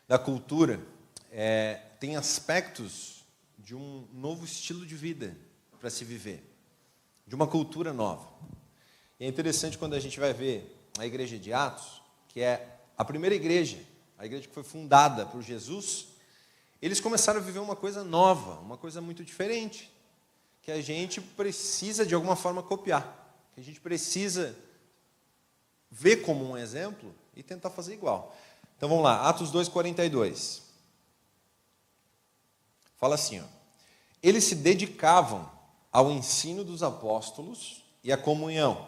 da cultura tem aspectos de um novo estilo de vida para se viver, de uma cultura nova. E é interessante quando a gente vai ver a igreja de Atos, que é a primeira igreja, a igreja que foi fundada por Jesus, eles começaram a viver uma coisa nova, uma coisa muito diferente, que a gente precisa de alguma forma copiar, que a gente precisa ver como um exemplo e tentar fazer igual. Então vamos lá, Atos 2:42. Fala assim, ó: eles se dedicavam ao ensino dos apóstolos e à comunhão,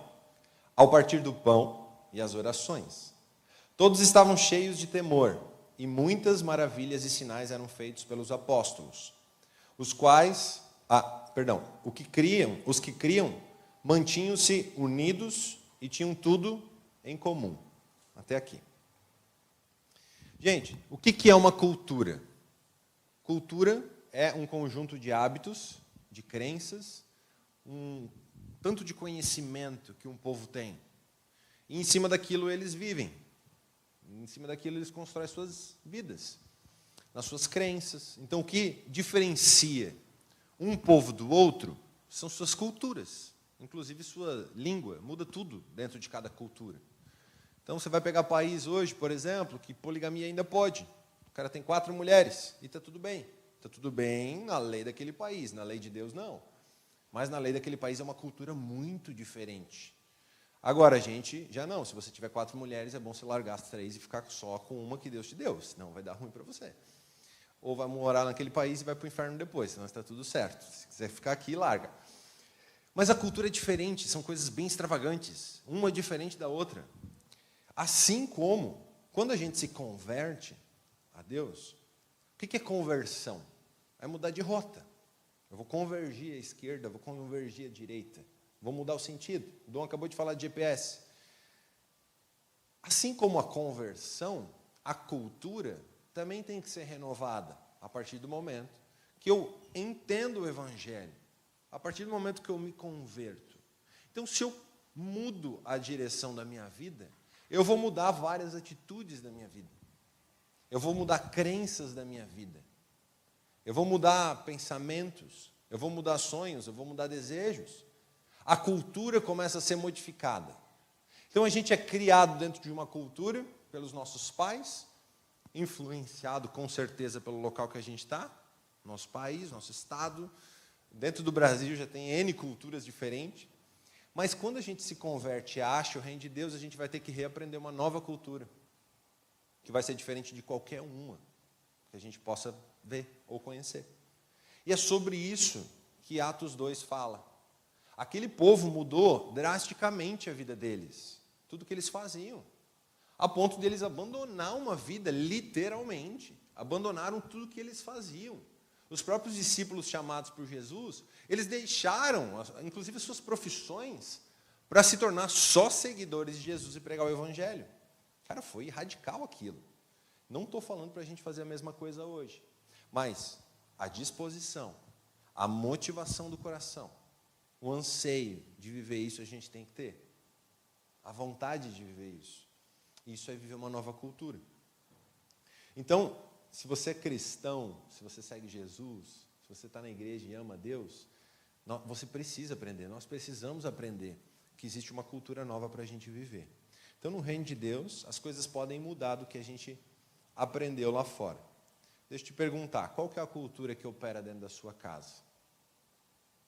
ao partir do pão e às orações. Todos estavam cheios de temor, e muitas maravilhas e sinais eram feitos pelos apóstolos, os que criam mantinham-se unidos e tinham tudo em comum. Até aqui. Gente, o que é uma cultura? Cultura é um conjunto de hábitos, de crenças, um tanto de conhecimento que um povo tem. E em cima daquilo eles vivem. Em cima daquilo eles constroem suas vidas, nas suas crenças. Então o que diferencia um povo do outro são suas culturas. Inclusive sua língua, muda tudo dentro de cada cultura. Então você vai pegar país hoje, por exemplo, que poligamia ainda pode. O cara tem 4 mulheres e está tudo bem. Está tudo bem na lei daquele país, na lei de Deus não. Mas na lei daquele país é uma cultura muito diferente. Agora, a gente já não. Se você tiver 4 mulheres, é bom você largar as 3 e ficar só com uma que Deus te deu, senão vai dar ruim para você. Ou vai morar naquele país e vai para o inferno depois, senão está tudo certo. Se quiser ficar aqui, larga. Mas a cultura é diferente, são coisas bem extravagantes, uma é diferente da outra. Assim como, quando a gente se converte a Deus, o que é conversão? É mudar de rota. Eu vou convergir à esquerda, vou convergir à direita. Vou mudar o sentido. O Dom acabou de falar de GPS. Assim como a conversão, a cultura também tem que ser renovada a partir do momento que eu entendo o Evangelho, a partir do momento que eu me converto. Então, se eu mudo a direção da minha vida, eu vou mudar várias atitudes da minha vida. Eu vou mudar crenças da minha vida. Eu vou mudar pensamentos. Eu vou mudar sonhos. Eu vou mudar desejos. A cultura começa a ser modificada. Então a gente é criado dentro de uma cultura pelos nossos pais, influenciado com certeza pelo local que a gente está, nosso país, nosso estado. Dentro do Brasil já tem N culturas diferentes. Mas quando a gente se converte e acha o reino de Deus, a gente vai ter que reaprender uma nova cultura, que vai ser diferente de qualquer uma que a gente possa ver ou conhecer. E é sobre isso que Atos 2 fala. Aquele povo mudou drasticamente a vida deles, tudo que eles faziam, a ponto de eles abandonar uma vida, literalmente, abandonaram tudo que eles faziam. Os próprios discípulos chamados por Jesus, eles deixaram, inclusive, suas profissões, para se tornar só seguidores de Jesus e pregar o Evangelho. Cara, foi radical aquilo. Não estou falando para a gente fazer a mesma coisa hoje, mas a disposição, a motivação do coração, o anseio de viver isso a gente tem que ter. A vontade de viver isso. Isso é viver uma nova cultura. Então, se você é cristão, se você segue Jesus, se você está na igreja e ama a Deus, você precisa aprender, nós precisamos aprender que existe uma cultura nova para a gente viver. Então, no reino de Deus, as coisas podem mudar do que a gente aprendeu lá fora. Deixa eu te perguntar, qual que é a cultura que opera dentro da sua casa?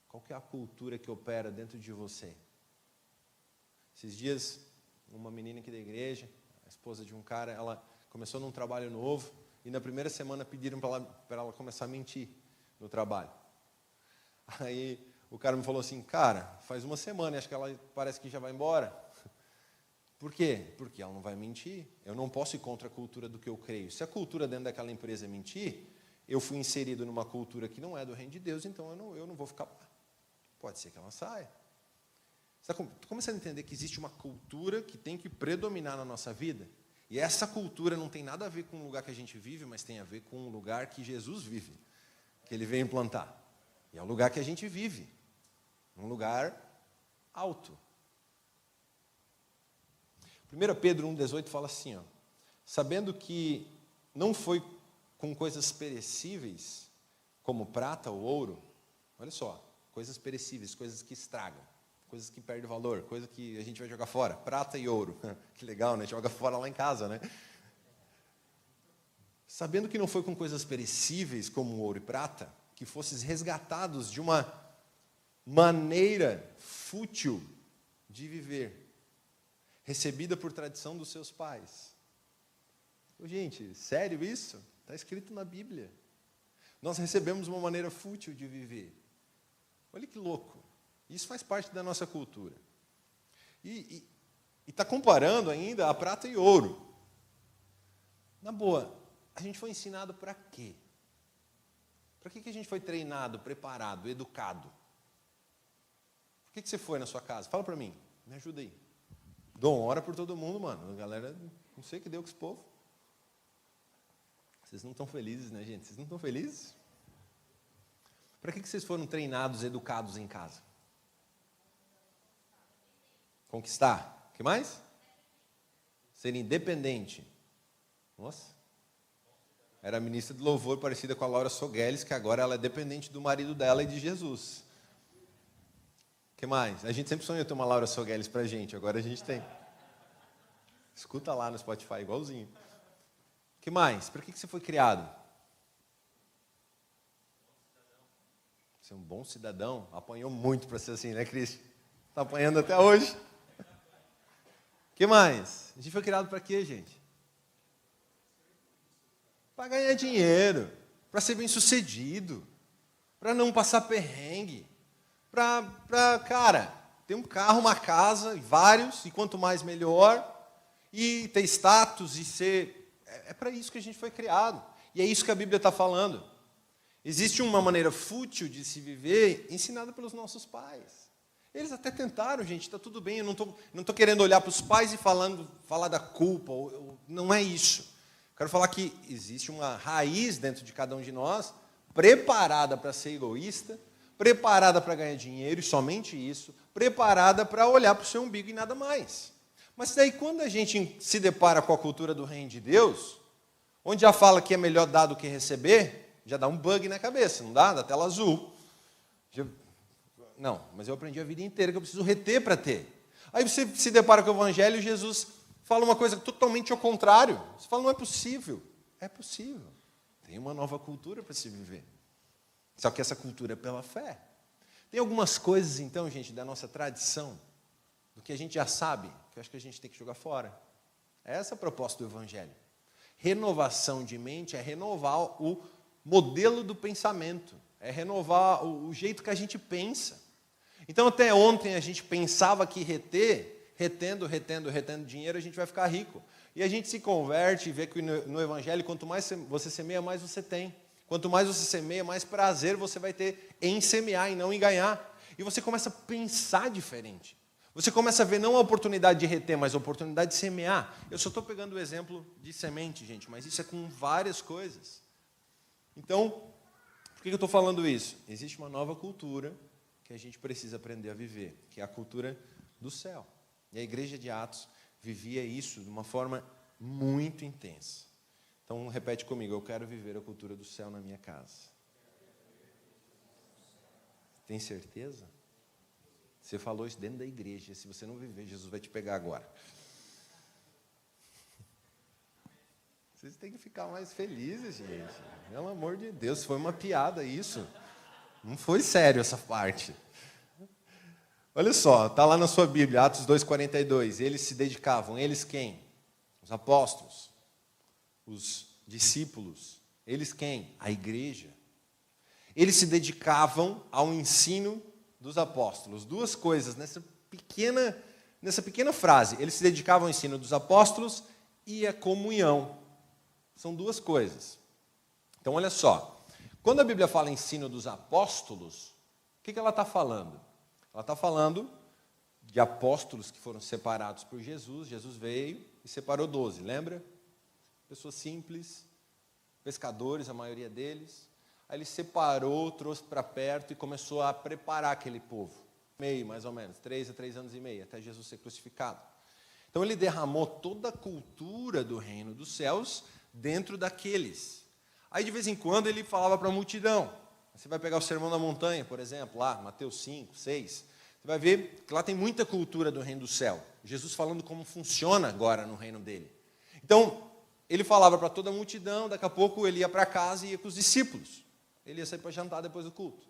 Qual que é a cultura que opera dentro de você? Esses dias, uma menina aqui da igreja, a esposa de um cara, ela começou num trabalho novo, e na primeira semana pediram para ela começar a mentir no trabalho. Aí o cara me falou assim, cara, faz uma semana, acho que ela parece que já vai embora. Por quê? Porque ela não vai mentir. Eu não posso ir contra a cultura do que eu creio. Se a cultura dentro daquela empresa é mentir, eu fui inserido numa cultura que não é do reino de Deus, então eu não vou ficar lá. Pode ser que ela saia. Você está começando a entender que existe uma cultura que tem que predominar na nossa vida? E essa cultura não tem nada a ver com o lugar que a gente vive, mas tem a ver com o lugar que Jesus vive, que Ele veio implantar. E é o lugar que a gente vive, um lugar alto. 1 Pedro 1,18 fala assim, ó, sabendo que não foi com coisas perecíveis, como prata ou ouro. Olha só, coisas perecíveis, coisas que estragam, coisas que perdem valor, coisa que a gente vai jogar fora. Prata e ouro. Que legal, né? Joga fora lá em casa, né? Sabendo que não foi com coisas perecíveis, como ouro e prata, que fosses resgatados de uma maneira fútil de viver, recebida por tradição dos seus pais. Gente, sério isso? Está escrito na Bíblia. Nós recebemos uma maneira fútil de viver. Olha que louco. Isso faz parte da nossa cultura. E está comparando ainda a prata e ouro. Na boa, a gente foi ensinado para quê? Para que a gente foi treinado, preparado, educado? Por que você foi na sua casa? Fala para mim, me ajuda aí. Dou uma hora por todo mundo, mano. A galera, não sei o que deu com esse povo. Vocês não estão felizes, né, gente? Vocês não estão felizes? Para que vocês foram treinados, educados em casa? Conquistar. O que mais? Ser independente. Nossa. Era a ministra de louvor parecida com a Laura Sogueles, que agora ela é dependente do marido dela e de Jesus. O que mais? A gente sempre sonhou ter uma Laura Sogueles pra gente, agora a gente tem. Escuta lá no Spotify, igualzinho. O que mais? Para que você foi criado? Ser um bom cidadão. Apanhou muito para ser assim, né, Cris? Está apanhando até hoje. O que mais? A gente foi criado para quê, gente? Para ganhar dinheiro, para ser bem-sucedido, para não passar perrengue, cara, ter um carro, uma casa, vários, e quanto mais melhor, e ter status e ser... É para isso que a gente foi criado. E é isso que a Bíblia está falando. Existe uma maneira fútil de se viver ensinada pelos nossos pais. Eles até tentaram, gente, está tudo bem, eu não estou querendo olhar para os pais e falar da culpa, não é isso. Quero falar que existe uma raiz dentro de cada um de nós, preparada para ser egoísta, preparada para ganhar dinheiro e somente isso, preparada para olhar para o seu umbigo e nada mais. Mas daí quando a gente se depara com a cultura do reino de Deus, onde já fala que é melhor dar do que receber, já dá um bug na cabeça, não dá? Da tela azul. Não, mas eu aprendi a vida inteira que eu preciso reter para ter. Aí você se depara com o Evangelho e Jesus fala uma coisa totalmente ao contrário. Você fala, não é possível. É possível. Tem uma nova cultura para se viver. Só que essa cultura é pela fé. Tem algumas coisas, então, gente, da nossa tradição, do que a gente já sabe, que eu acho que a gente tem que jogar fora. Essa é a proposta do Evangelho. Renovação de mente é renovar o modelo do pensamento, é renovar o jeito que a gente pensa. Então, até ontem a gente pensava que retendo dinheiro, a gente vai ficar rico. E a gente se converte e vê que no Evangelho, quanto mais você semeia, mais você tem. Quanto mais você semeia, mais prazer você vai ter em semear e não em ganhar. E você começa a pensar diferente. Você começa a ver não a oportunidade de reter, mas a oportunidade de semear. Eu só estou pegando o exemplo de semente, gente, mas isso é com várias coisas. Então, por que eu estou falando isso? Existe uma nova cultura que a gente precisa aprender a viver, que é a cultura do céu. E a igreja de Atos vivia isso de uma forma muito intensa. Então, repete comigo, eu quero viver a cultura do céu na minha casa. Tem certeza? Você falou isso dentro da igreja. Se você não viver, Jesus vai te pegar agora. Vocês têm que ficar mais felizes, gente. Pelo amor de Deus, foi uma piada isso. Não foi sério essa parte. Olha só, está lá na sua Bíblia, Atos 2,42. Eles se dedicavam, eles quem? Os apóstolos, os discípulos. Eles quem? A igreja. Eles se dedicavam ao ensino dos apóstolos. Duas coisas nessa pequena frase. Eles se dedicavam ao ensino dos apóstolos e à comunhão. São duas coisas. Então, olha só. Quando a Bíblia fala ensino dos apóstolos, o que ela está falando? Ela está falando de apóstolos que foram separados por Jesus. Jesus veio e separou 12, lembra? Pessoas simples, pescadores, a maioria deles. Aí ele separou, trouxe para perto e começou a preparar aquele povo. Meio, mais ou menos, 3 a 3 anos e meio, até Jesus ser crucificado. Então ele derramou toda a cultura do reino dos céus dentro daqueles. Aí, de vez em quando, ele falava para a multidão. Você vai pegar o Sermão da Montanha, por exemplo, lá, Mateus 5, 6. Você vai ver que lá tem muita cultura do reino do céu. Jesus falando como funciona agora no reino dele. Então, ele falava para toda a multidão, daqui a pouco ele ia para casa e ia com os discípulos. Ele ia sair para jantar depois do culto.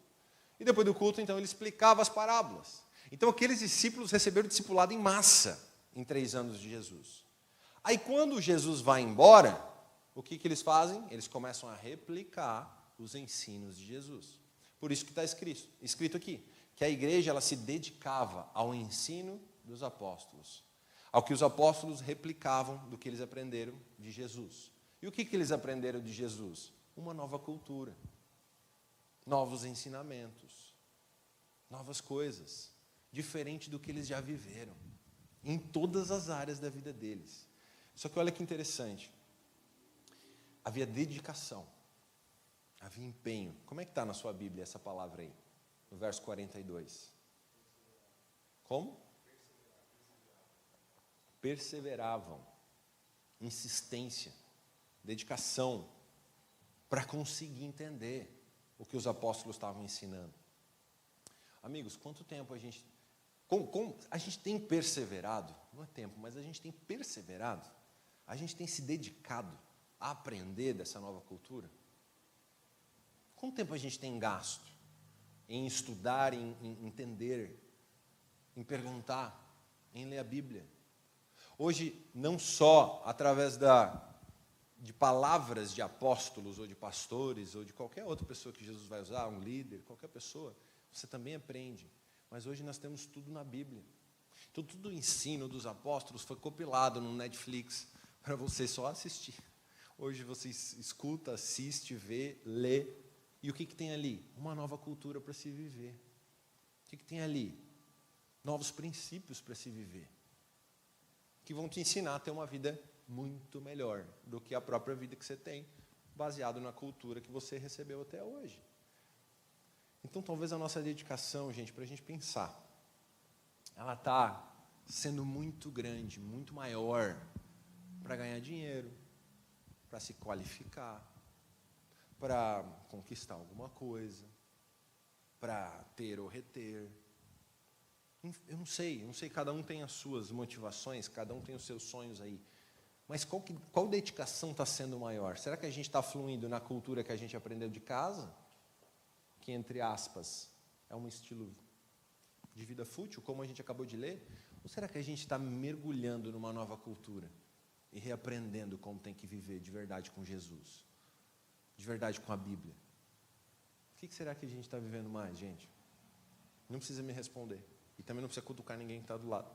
E depois do culto, então, ele explicava as parábolas. Então, aqueles discípulos receberam discipulado em massa em 3 anos de Jesus. Aí, quando Jesus vai embora, o que eles fazem? Eles começam a replicar os ensinos de Jesus. Por isso que está escrito aqui, que a igreja ela se dedicava ao ensino dos apóstolos, ao que os apóstolos replicavam do que eles aprenderam de Jesus. E o que eles aprenderam de Jesus? Uma nova cultura, novos ensinamentos, novas coisas, diferente do que eles já viveram, em todas as áreas da vida deles. Só que olha que interessante, havia dedicação, havia empenho. Como é que está na sua Bíblia essa palavra aí? No verso 42. Como? Perseveravam. Insistência, dedicação, para conseguir entender o que os apóstolos estavam ensinando. Amigos, quanto tempo a gente... a gente tem perseverado, não é tempo, mas a gente tem perseverado, a gente tem se dedicado a aprender dessa nova cultura? Quanto tempo a gente tem gasto em estudar, em entender, em perguntar, em ler a Bíblia? Hoje, não só através de palavras de apóstolos, ou de pastores, ou de qualquer outra pessoa que Jesus vai usar, um líder, qualquer pessoa, você também aprende. Mas hoje nós temos tudo na Bíblia. Então, tudo o ensino dos apóstolos foi compilado no Netflix para você só assistir. Hoje você escuta, assiste, vê, lê. E o que tem ali? Uma nova cultura para se viver. O que tem ali? Novos princípios para se viver. Que vão te ensinar a ter uma vida muito melhor do que a própria vida que você tem, baseado na cultura que você recebeu até hoje. Então, talvez a nossa dedicação, gente, para a gente pensar, ela está sendo muito grande, muito maior, para ganhar dinheiro, para se qualificar, para conquistar alguma coisa, para ter ou reter. Eu não sei, cada um tem as suas motivações, cada um tem os seus sonhos aí. Mas qual dedicação está sendo maior? Será que a gente está fluindo na cultura que a gente aprendeu de casa? Que, entre aspas, é um estilo de vida fútil, como a gente acabou de ler? Ou será que a gente está mergulhando numa nova cultura e reaprendendo como tem que viver de verdade com Jesus? De verdade com a Bíblia? O que será que a gente está vivendo mais, gente? Não precisa me responder. E também não precisa cutucar ninguém que está do lado.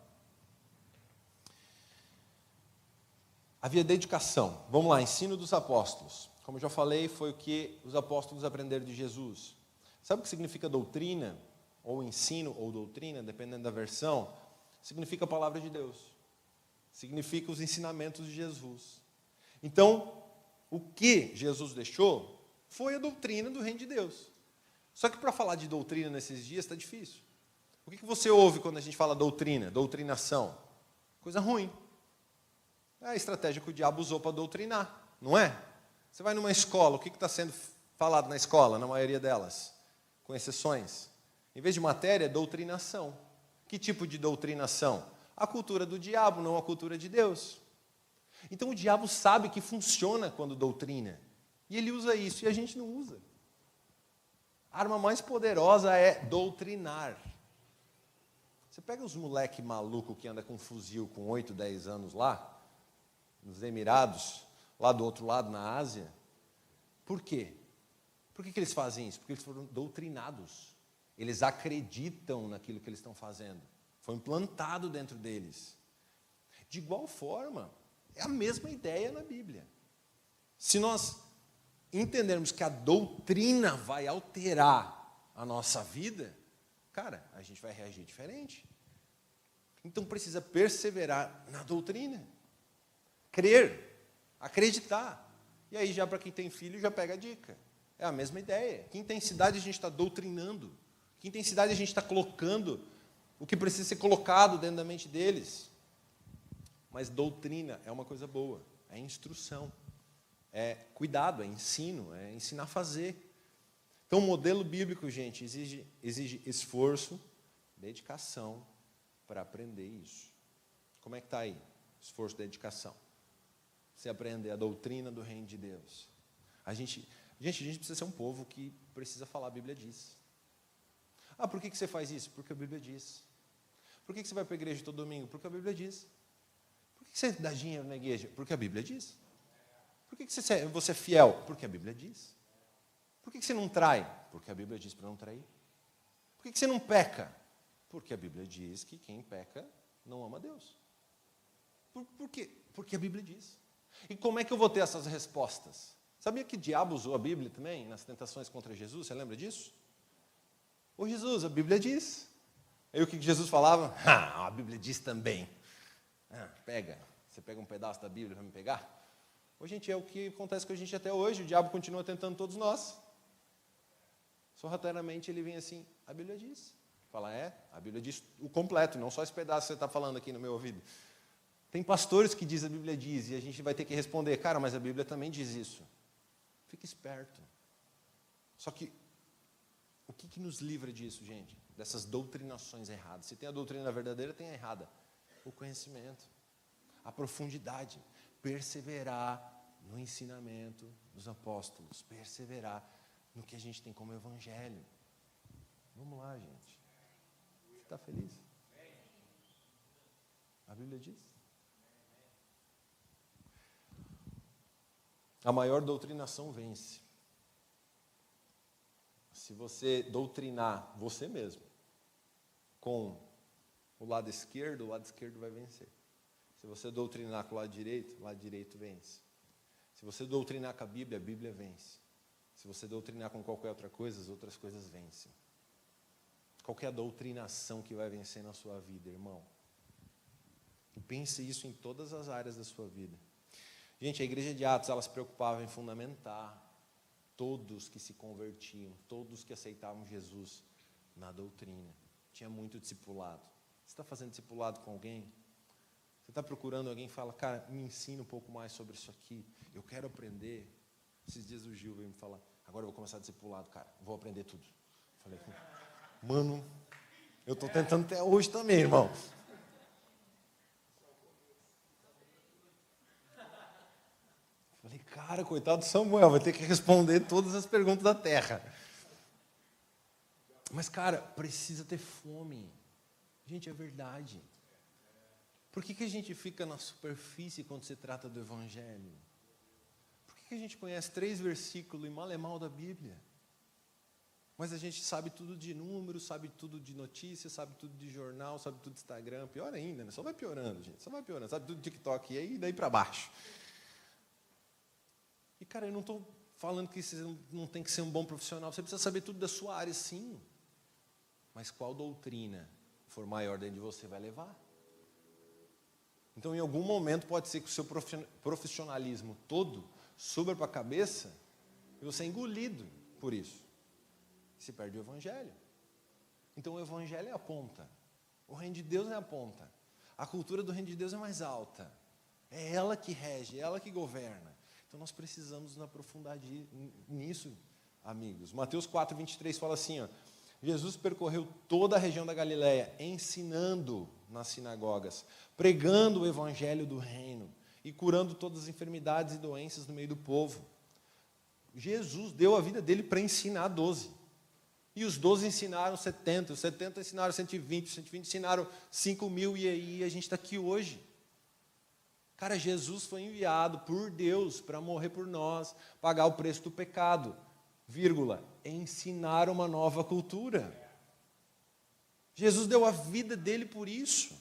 Havia dedicação. Vamos lá, ensino dos apóstolos. Como eu já falei, foi o que os apóstolos aprenderam de Jesus. Sabe o que significa doutrina? Ou ensino, ou doutrina, dependendo da versão. Significa a palavra de Deus. Significa os ensinamentos de Jesus. Então, o que Jesus deixou foi a doutrina do reino de Deus. Só que para falar de doutrina nesses dias está difícil. O que você ouve quando a gente fala doutrina, doutrinação? Coisa ruim. É a estratégia que o diabo usou para doutrinar, não é? Você vai numa escola, o que está sendo falado na escola, na maioria delas? Com exceções. Em vez de matéria, é doutrinação. Que tipo de doutrinação? A cultura do diabo, não a cultura de Deus. Então o diabo sabe que funciona quando doutrina. E ele usa isso e a gente não usa. A arma mais poderosa é doutrinar. Você pega os moleque maluco que anda com um fuzil com 8, 10 anos lá, nos Emirados, lá do outro lado, na Ásia. Por quê? Por que eles fazem isso? Porque eles foram doutrinados. Eles acreditam naquilo que eles estão fazendo. Foi implantado dentro deles. De igual forma, é a mesma ideia na Bíblia. Se nós entendermos que a doutrina vai alterar a nossa vida, cara, a gente vai reagir diferente. Então precisa perseverar na doutrina. Crer, acreditar. E aí já para quem tem filho já pega a dica. É a mesma ideia. Que intensidade a gente está doutrinando? Que intensidade a gente está colocando o que precisa ser colocado dentro da mente deles? Mas doutrina é uma coisa boa, é instrução. é cuidado, é ensino, é ensinar a fazer. Então, o modelo bíblico, gente, exige esforço, dedicação para aprender isso. Como é que está aí? Esforço, dedicação. Você aprender a doutrina do reino de Deus. A gente precisa ser um povo que precisa falar, a Bíblia diz. Ah, por que você faz isso? Porque a Bíblia diz. Por que você vai para a igreja todo domingo? Porque a Bíblia diz. Por que você dá dinheiro na igreja? Porque a Bíblia diz. Por que você é fiel? Porque a Bíblia diz. Por que você não trai? Porque a Bíblia diz para não trair. Por que você não peca? Porque a Bíblia diz que quem peca não ama Deus. Por quê? Porque a Bíblia diz. E como é que eu vou ter essas respostas? Sabia que o diabo usou a Bíblia também nas tentações contra Jesus? Você lembra disso? Ô Jesus, a Bíblia diz. Aí o que Jesus falava? A Bíblia diz também. Pega. Você pega um pedaço da Bíblia para me pegar? Ô, gente, é o que acontece com a gente até hoje. O diabo continua tentando todos nós. Sorrateiramente ele vem assim, a Bíblia diz. Fala, a Bíblia diz o completo, não só esse pedaço que você está falando aqui no meu ouvido. Tem pastores que dizem a Bíblia diz, e a gente vai ter que responder, cara, mas a Bíblia também diz isso. Fica esperto. Só que, o que nos livra disso, gente? Dessas doutrinações erradas. Se tem a doutrina verdadeira, tem a errada. O conhecimento, a profundidade, perseverar no ensinamento dos apóstolos, perseverar no que a gente tem como evangelho. Vamos lá, gente. Você está feliz? A Bíblia diz. A maior doutrinação vence. Se você doutrinar você mesmo com o lado esquerdo vai vencer. Se você doutrinar com o lado direito vence. Se você doutrinar com a Bíblia vence. Se você doutrinar com qualquer outra coisa, as outras coisas vencem. Qual que é a doutrinação que vai vencer na sua vida, irmão? E pense isso em todas as áreas da sua vida. Gente, a igreja de Atos, ela se preocupava em fundamentar todos que se convertiam, todos que aceitavam Jesus na doutrina. Tinha muito discipulado. Você está fazendo discipulado com alguém? Você está procurando alguém e fala, cara, me ensina um pouco mais sobre isso aqui. Eu quero aprender. Esses dias o Gil veio me falar, agora eu vou começar discipulado, cara, vou aprender tudo. Falei, mano, eu estou tentando até hoje também, irmão. Falei, cara, coitado do Samuel, vai ter que responder todas as perguntas da terra. Mas, cara, precisa ter fome. Gente, é verdade. Por que a gente fica na superfície quando se trata do Evangelho? Por que a gente conhece 3 versículos e mal é mal da Bíblia? Mas a gente sabe tudo de números, sabe tudo de notícias, sabe tudo de jornal, sabe tudo de Instagram. Pior ainda, né? Só vai piorando, gente. Só vai piorando. Sabe tudo de TikTok e aí daí para baixo. E, cara, eu não estou falando que você não tem que ser um bom profissional. Você precisa saber tudo da sua área, sim. Mas qual doutrina for maior dentro de você vai levar? Então, em algum momento, pode ser que o seu profissionalismo todo suba para a cabeça e você é engolido por isso. Se perde o Evangelho. Então, o Evangelho é a ponta. O reino de Deus é a ponta. A cultura do reino de Deus é mais alta. É ela que rege, é ela que governa. Então, nós precisamos nos aprofundar nisso, amigos. Mateus 4, 23 fala assim, ó, Jesus percorreu toda a região da Galileia, ensinando nas sinagogas, pregando o evangelho do reino e curando todas as enfermidades e doenças no meio do povo. Jesus deu a vida dele para ensinar 12. E os 12 ensinaram 70, os 70 ensinaram 120, os 120 ensinaram 5.000 e aí a gente está aqui hoje. Cara, Jesus foi enviado por Deus para morrer por nós, pagar o preço do pecado, vírgula, ensinar uma nova cultura. Jesus deu a vida dele por isso.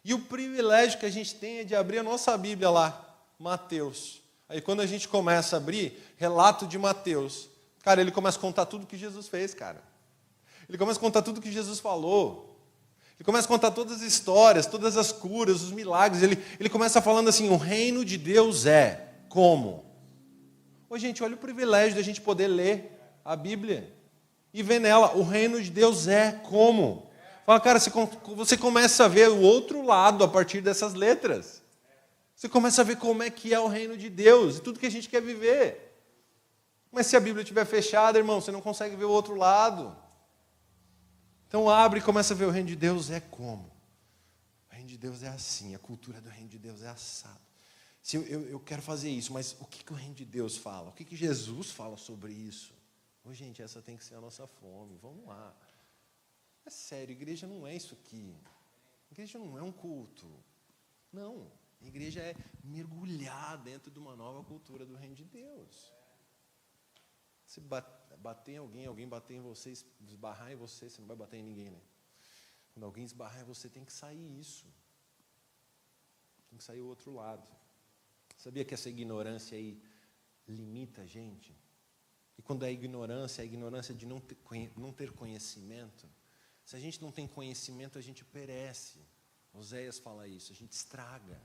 E o privilégio que a gente tem é de abrir a nossa Bíblia lá, Mateus. Aí quando a gente começa a abrir, relato de Mateus, cara, ele começa a contar tudo que Jesus fez, cara. Ele começa a contar tudo que Jesus falou. Ele começa a contar todas as histórias, todas as curas, os milagres. Ele começa falando assim, o reino de Deus é como? Ô, gente, olha o privilégio da gente poder ler a Bíblia e ver nela, o reino de Deus é como? Fala, cara, você começa a ver o outro lado a partir dessas letras. Você começa a ver como é que é o reino de Deus e tudo que a gente quer viver. Mas se a Bíblia estiver fechada, irmão, você não consegue ver o outro lado. Então abre e começa a ver o reino de Deus é como? O reino de Deus é assim, a cultura do reino de Deus é assado. Se eu quero fazer isso, mas o que o reino de Deus fala? O que Jesus fala sobre isso? Ô, gente, essa tem que ser a nossa fome, vamos lá. É sério, igreja não é isso aqui. Igreja não é um culto. Não, a igreja é mergulhar dentro de uma nova cultura do reino de Deus. Se bater em alguém bater em você, esbarrar em você, você não vai bater em ninguém, né? Quando alguém esbarrar em você, tem que sair isso. Tem que sair o outro lado. Sabia que essa ignorância aí limita a gente? E quando é ignorância, a ignorância de não ter conhecimento. Se a gente não tem conhecimento, a gente perece. Oséias fala isso, a gente estraga.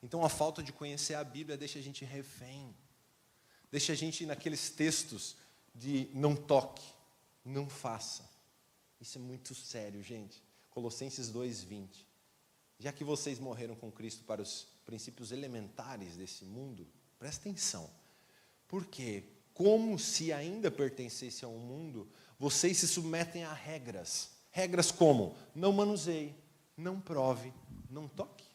Então a falta de conhecer a Bíblia deixa a gente refém. Deixa a gente naqueles textos de não toque, não faça. Isso é muito sério, gente. Colossenses 2:20. Já que vocês morreram com Cristo para os princípios elementares desse mundo, presta atenção. Porque, como se ainda pertencesse a um mundo, vocês se submetem a regras. Regras como: não manuseie, não prove, não toque.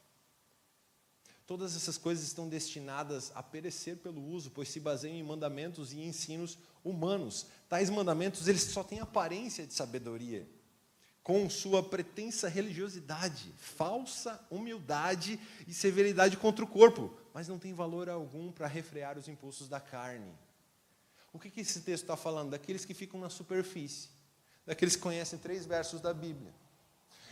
Todas essas coisas estão destinadas a perecer pelo uso, pois se baseiam em mandamentos e ensinos humanos. Tais mandamentos, eles só têm aparência de sabedoria, com sua pretensa religiosidade, falsa humildade e severidade contra o corpo, mas não tem valor algum para refrear os impulsos da carne. O que esse texto está falando? Daqueles que ficam na superfície, daqueles que conhecem 3 versos da Bíblia.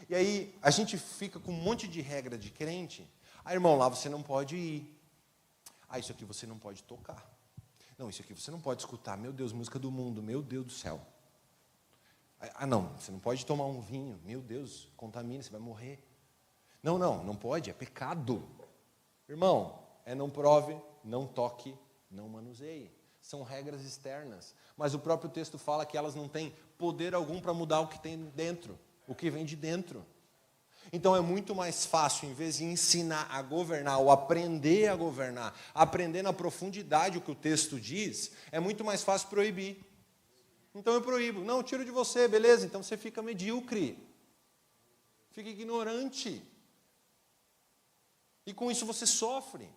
E aí, a gente fica com um monte de regra de crente. Ah, irmão, lá você não pode ir. Ah, isso aqui você não pode tocar. Não, isso aqui você não pode escutar. Meu Deus, música do mundo, meu Deus do céu. Ah, não, você não pode tomar um vinho. Meu Deus, contamina, você vai morrer. Não pode, é pecado. Irmão, não prove, não toque, não manuseie. São regras externas. Mas o próprio texto fala que elas não têm poder algum para mudar o que tem dentro, o que vem de dentro. Então é muito mais fácil, em vez de ensinar a governar ou aprender a governar, aprender na profundidade o que o texto diz, é muito mais fácil proibir. Então eu proíbo. Não, tiro de você, beleza, então você fica medíocre. Fica ignorante. E com isso você sofre.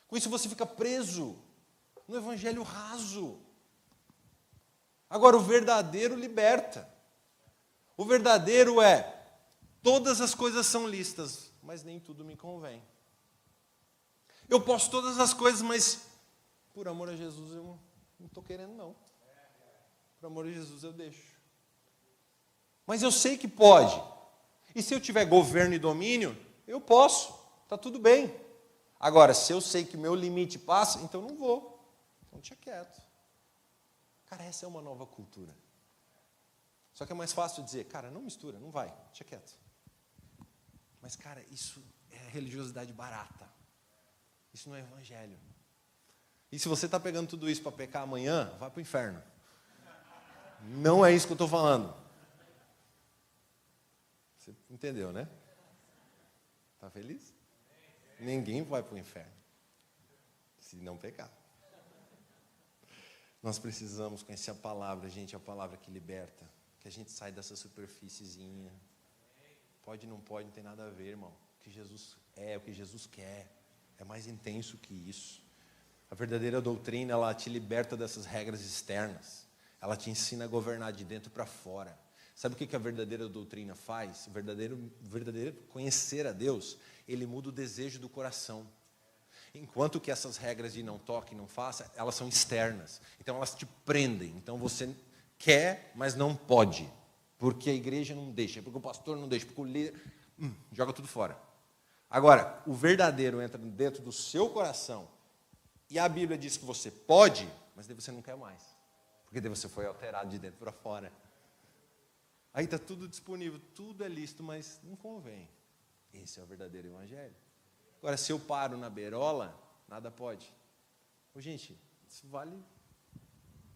Com isso você fica preso no evangelho raso. Agora o verdadeiro liberta. O verdadeiro é: todas as coisas são lícitas, mas nem tudo me convém. Eu posso todas as coisas, mas por amor a Jesus eu não estou querendo não. Por amor a Jesus eu deixo. Mas eu sei que pode. E se eu tiver governo e domínio, eu posso. Está tudo bem. Agora, se eu sei que meu limite passa, então não vou. Então deixa quieto. Cara, essa é uma nova cultura. Só que é mais fácil dizer: cara, não mistura, não vai, deixa quieto. Mas, cara, isso é religiosidade barata. Isso não é evangelho. E se você está pegando tudo isso para pecar amanhã, vai para o inferno. Não é isso que eu estou falando. Você entendeu, né? Está feliz? Ninguém vai para o inferno se não pecar. Nós precisamos conhecer a palavra, gente, a palavra que liberta. Que a gente sai dessa superfíciezinha. Pode, não pode, não tem nada a ver, irmão. O que Jesus é, o que Jesus quer, é mais intenso que isso. A verdadeira doutrina, ela te liberta dessas regras externas. Ela te ensina a governar de dentro para fora. Sabe o que a verdadeira doutrina faz? O verdadeiro conhecer a Deus, ele muda o desejo do coração. Enquanto que essas regras de não toque, não faça, elas são externas. Então elas te prendem. Então você quer, mas não pode. Porque a igreja não deixa, porque o pastor não deixa, porque o líder joga tudo fora. Agora, o verdadeiro entra dentro do seu coração e a Bíblia diz que você pode, mas daí você não quer mais. Porque daí você foi alterado de dentro para fora. Aí está tudo disponível, tudo é lícito, mas não convém. Esse é o verdadeiro evangelho. Agora, se eu paro na beirola, nada pode. Ô, gente, isso vale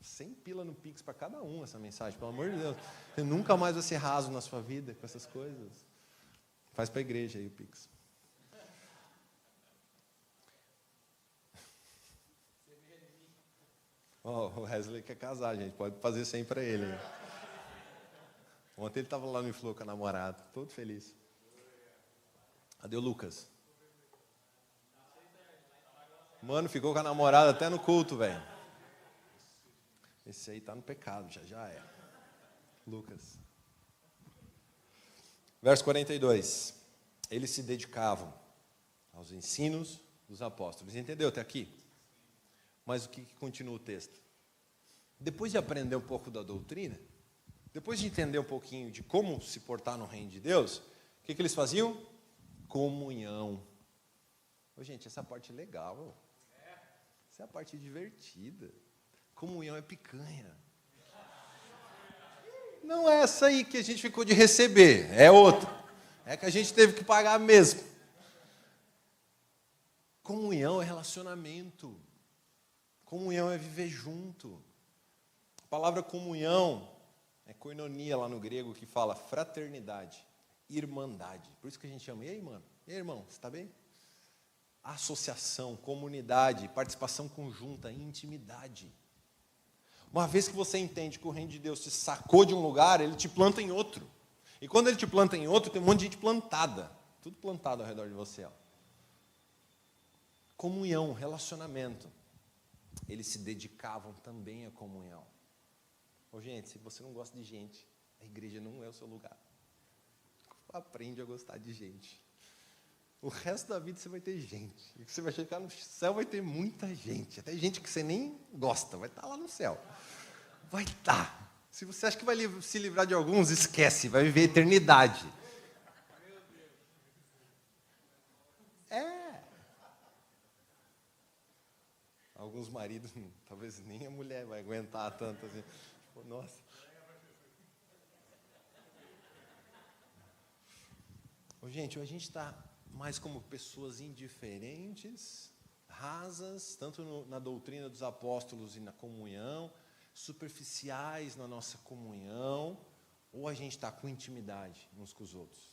100 pila no Pix para cada um, essa mensagem, pelo amor de Deus. Você nunca mais vai ser raso na sua vida com essas coisas. Faz para a igreja aí o Pix. O Wesley quer casar, gente. Pode fazer 100 para ele. Ontem ele estava lá no Influ com a namorada, todo feliz. Cadê o Lucas? Mano, ficou com a namorada até no culto, velho. Esse aí tá no pecado, já é. Lucas. Verso 42. Eles se dedicavam aos ensinos dos apóstolos. Entendeu até aqui? Mas o que continua o texto? Depois de aprender um pouco da doutrina, depois de entender um pouquinho de como se portar no reino de Deus, o que eles faziam? Comunhão. Ô, gente, essa parte é legal. Essa é a parte divertida. Comunhão é picanha. Não é essa aí que a gente ficou de receber, é outra. É que a gente teve que pagar mesmo. Comunhão é relacionamento. Comunhão é viver junto. A palavra comunhão é koinonia lá no grego, que fala fraternidade, irmandade. Por isso que a gente chama, e aí, mano? E aí, irmão, você está bem? Associação, comunidade, participação conjunta, intimidade. Uma vez que você entende que o reino de Deus te sacou de um lugar, ele te planta em outro. E quando ele te planta em outro, tem um monte de gente plantada. Tudo plantado ao redor de você. Ó. Comunhão, relacionamento. Eles se dedicavam também à comunhão. Ô, gente, se você não gosta de gente, a igreja não é o seu lugar. Aprende a gostar de gente. O resto da vida você vai ter gente. E você vai chegar no céu, vai ter muita gente. Até gente que você nem gosta, vai estar lá no céu. Vai estar. Se você acha que vai se livrar de alguns, esquece, vai viver a eternidade. Alguns maridos, talvez nem a mulher vai aguentar tanto assim. Nossa. Gente, a gente está mais como pessoas indiferentes, rasas, tanto na doutrina dos apóstolos e na comunhão, superficiais na nossa comunhão, ou a gente está com intimidade uns com os outros.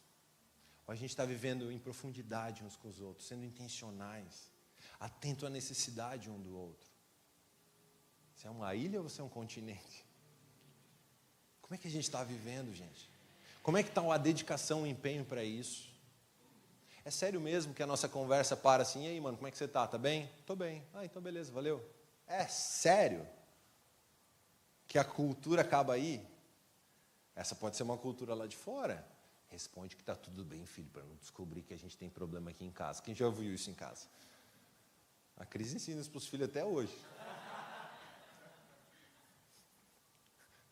Ou a gente está vivendo em profundidade uns com os outros, sendo intencionais, atento à necessidade um do outro. Você é uma ilha ou você é um continente? Como é que a gente está vivendo, gente? Como é que está a dedicação, o empenho para isso? É sério mesmo que a nossa conversa para assim, e aí, mano, como é que você está? Tá bem? Tô bem. Ah, então beleza, valeu. É sério que a cultura acaba aí? Essa pode ser uma cultura lá de fora. Responde que está tudo bem, filho, para não descobrir que a gente tem problema aqui em casa. Quem já ouviu isso em casa? A Cris ensina isso para os filhos até hoje.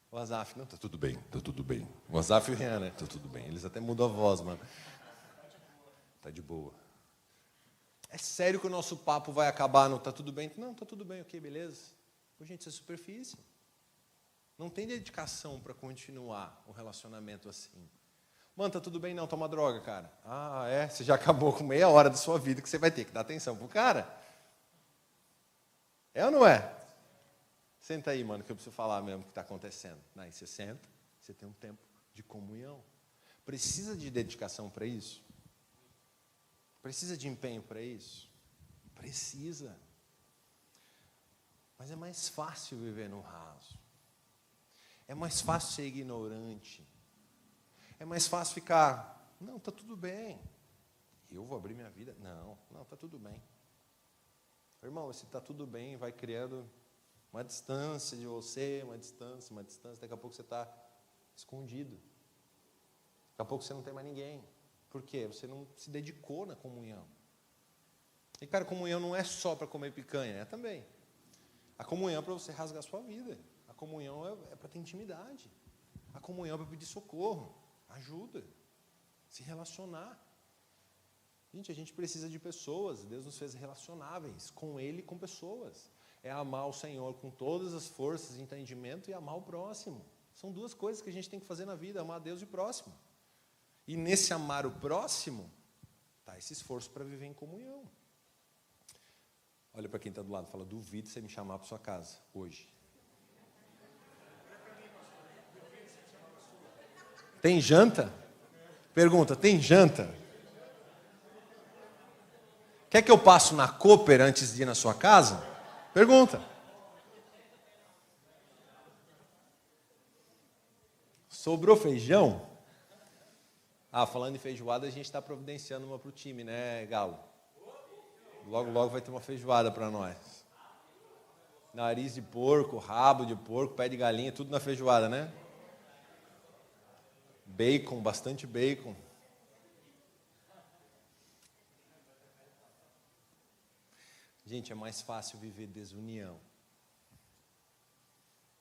O Azaf, não, tá tudo bem, tá tudo bem. O Azaf e o Rian, né? Tá tudo bem. Eles até mudam a voz, mano. Tá de boa. É sério que o nosso papo vai acabar no tá tudo bem? Não, tá tudo bem, ok, beleza. Pô, gente, isso é superfície. Não tem dedicação para continuar o relacionamento assim. Mano, tá tudo bem? Não, toma droga, cara. Ah, é? Você já acabou com meia hora da sua vida que você vai ter que dar atenção pro cara. É ou não é? Senta aí, mano, que eu preciso falar mesmo o que está acontecendo. Aí você senta, você tem um tempo de comunhão. Precisa de dedicação para isso? Precisa de empenho para isso? Precisa. Mas é mais fácil viver no raso. É mais fácil ser ignorante. É mais fácil ficar, não, está tudo bem. Eu vou abrir minha vida? Não, está tudo bem. Irmão, se está tudo bem, vai criando uma distância de você, uma distância. Daqui a pouco você está escondido. Daqui a pouco você não tem mais ninguém. Por quê? Você não se dedicou na comunhão. E, cara, comunhão não é só para comer picanha, é também. A comunhão é para você rasgar a sua vida. A comunhão é para ter intimidade. A comunhão é para pedir socorro, ajuda, se relacionar. Gente, a gente precisa de pessoas. Deus nos fez relacionáveis com Ele e com pessoas. É amar o Senhor com todas as forças e entendimento e amar o próximo. São duas coisas que a gente tem que fazer na vida, amar Deus e o próximo. E nesse amar o próximo, está esse esforço para viver em comunhão. Olha para quem está do lado e fala, duvido você me chamar para sua casa hoje. Tem janta? Pergunta, tem janta? Quer que eu passe na Cooper antes de ir na sua casa? Pergunta. Sobrou feijão? Falando em feijoada, a gente está providenciando uma para o time, né, Galo? Logo, logo vai ter uma feijoada para nós. Nariz de porco, rabo de porco, pé de galinha, tudo na feijoada, né? Bacon, bastante bacon. Gente, é mais fácil viver desunião.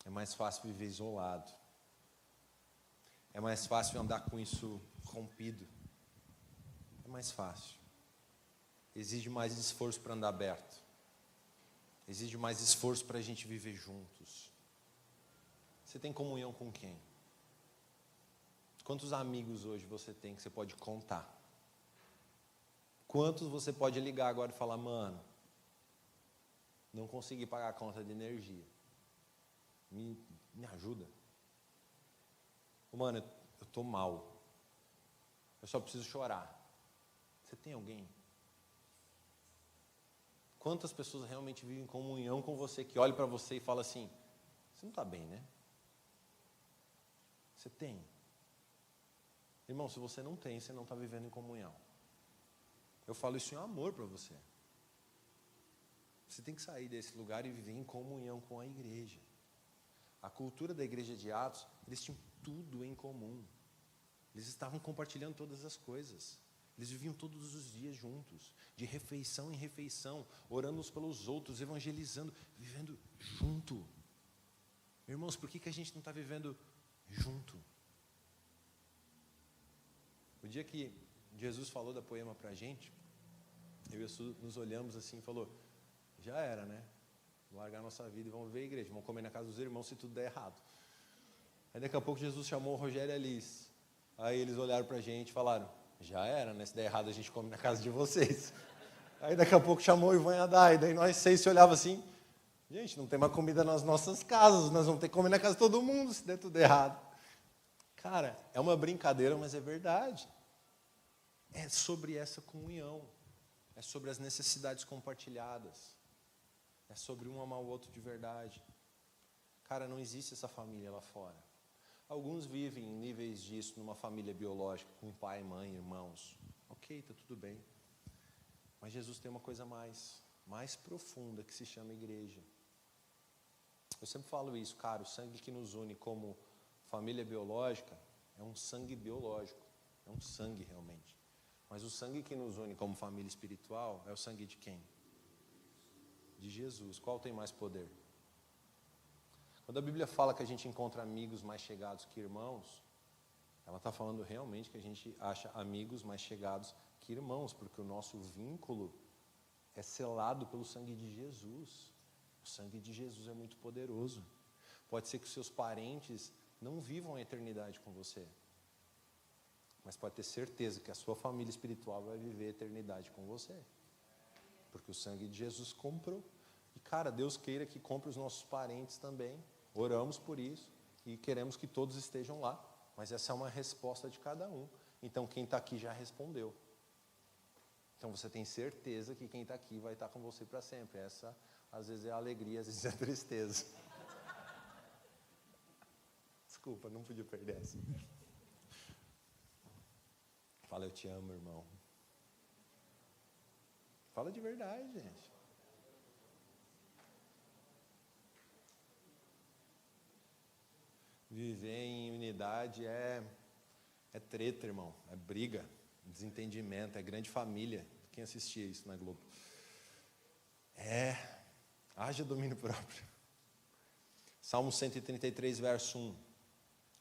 É mais fácil viver isolado. É mais fácil andar com isso rompido. É mais fácil. Exige mais esforço para andar aberto. Exige mais esforço para a gente viver juntos. Você tem comunhão com quem? Quantos amigos hoje você tem que você pode contar? Quantos você pode ligar agora e falar, mano, não consegui pagar a conta de energia. Me ajuda. Mano, eu estou mal. Eu só preciso chorar. Você tem alguém? Quantas pessoas realmente vivem em comunhão com você, que olha para você e fala assim, você não está bem, né? Você tem. Irmão, se você não tem, você não está vivendo em comunhão. Eu falo isso em amor para você. Você tem que sair desse lugar e viver em comunhão com a igreja. A cultura da igreja de Atos, eles tinham tudo em comum. Eles estavam compartilhando todas as coisas. Eles viviam todos os dias juntos, de refeição em refeição, orando uns pelos outros, evangelizando, vivendo junto. Irmãos, por que a gente não está vivendo junto? O dia que Jesus falou da poema para a gente, eu e a Su nos olhamos assim e falou, já era, né? Vamos largar a nossa vida e vamos ver a igreja, vamos comer na casa dos irmãos se tudo der errado. Aí daqui a pouco Jesus chamou o Rogério e a Alice. Aí eles olharam para a gente e falaram, já era, né? Se der errado a gente come na casa de vocês. Aí daqui a pouco chamou o Ivan e a Dai, daí nós 6 se olhavam assim, gente, não tem mais comida nas nossas casas, nós vamos ter que comer na casa de todo mundo se der tudo errado. Cara, é uma brincadeira, mas é verdade. É sobre essa comunhão, é sobre as necessidades compartilhadas, é sobre um amar o outro de verdade. Cara, não existe essa família lá fora. Alguns vivem em níveis disso numa família biológica, com pai, mãe, irmãos. Ok, está tudo bem. Mas Jesus tem uma coisa mais profunda que se chama igreja. Eu sempre falo isso, cara, o sangue que nos une como família biológica é um sangue biológico, é um sangue realmente. Mas o sangue que nos une como família espiritual é o sangue de quem? De Jesus. Qual tem mais poder? Quando a Bíblia fala que a gente encontra amigos mais chegados que irmãos, ela está falando realmente que a gente acha amigos mais chegados que irmãos, porque o nosso vínculo é selado pelo sangue de Jesus. O sangue de Jesus é muito poderoso. Pode ser que os seus parentes não vivam a eternidade com você, mas pode ter certeza que a sua família espiritual vai viver a eternidade com você, porque o sangue de Jesus comprou. E cara, Deus queira que compre os nossos parentes também. Oramos por isso e queremos que todos estejam lá, mas essa é uma resposta de cada um. Então quem está aqui já respondeu. Então você tem certeza que quem está aqui vai estar com você para sempre. Essa às vezes é a alegria, às vezes é a tristeza. Desculpa, não podia perder essa. Fala, eu te amo, irmão. Fala de verdade, gente. Viver em unidade é treta, irmão. É briga, desentendimento, é grande família. Quem assistia isso na Globo? Haja domínio próprio. Salmo 133, verso 1.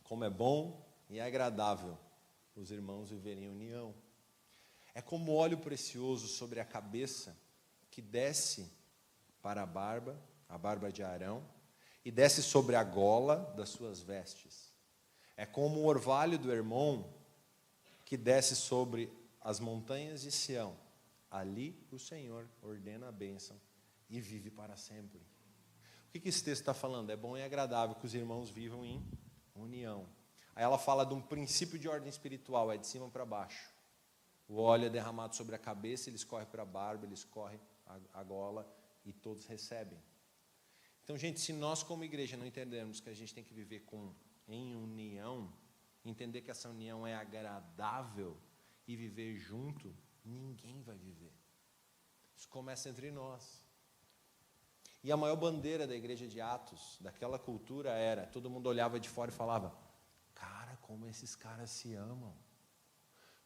Como é bom e agradável os irmãos viverem em união. É como óleo precioso sobre a cabeça que desce para a barba de Arão, e desce sobre a gola das suas vestes. É como o orvalho do Hermon que desce sobre as montanhas de Sião. Ali o Senhor ordena a bênção e vive para sempre. O que esse texto está falando? É bom e agradável que os irmãos vivam em união. Aí ela fala de um princípio de ordem espiritual, é de cima para baixo. O óleo é derramado sobre a cabeça, ele escorre para a barba, ele escorre a gola e todos recebem. Então, gente, se nós como igreja não entendermos que a gente tem que viver em união, entender que essa união é agradável e viver junto, ninguém vai viver. Isso começa entre nós. E a maior bandeira da igreja de Atos, daquela cultura, era, todo mundo olhava de fora e falava, cara, como esses caras se amam.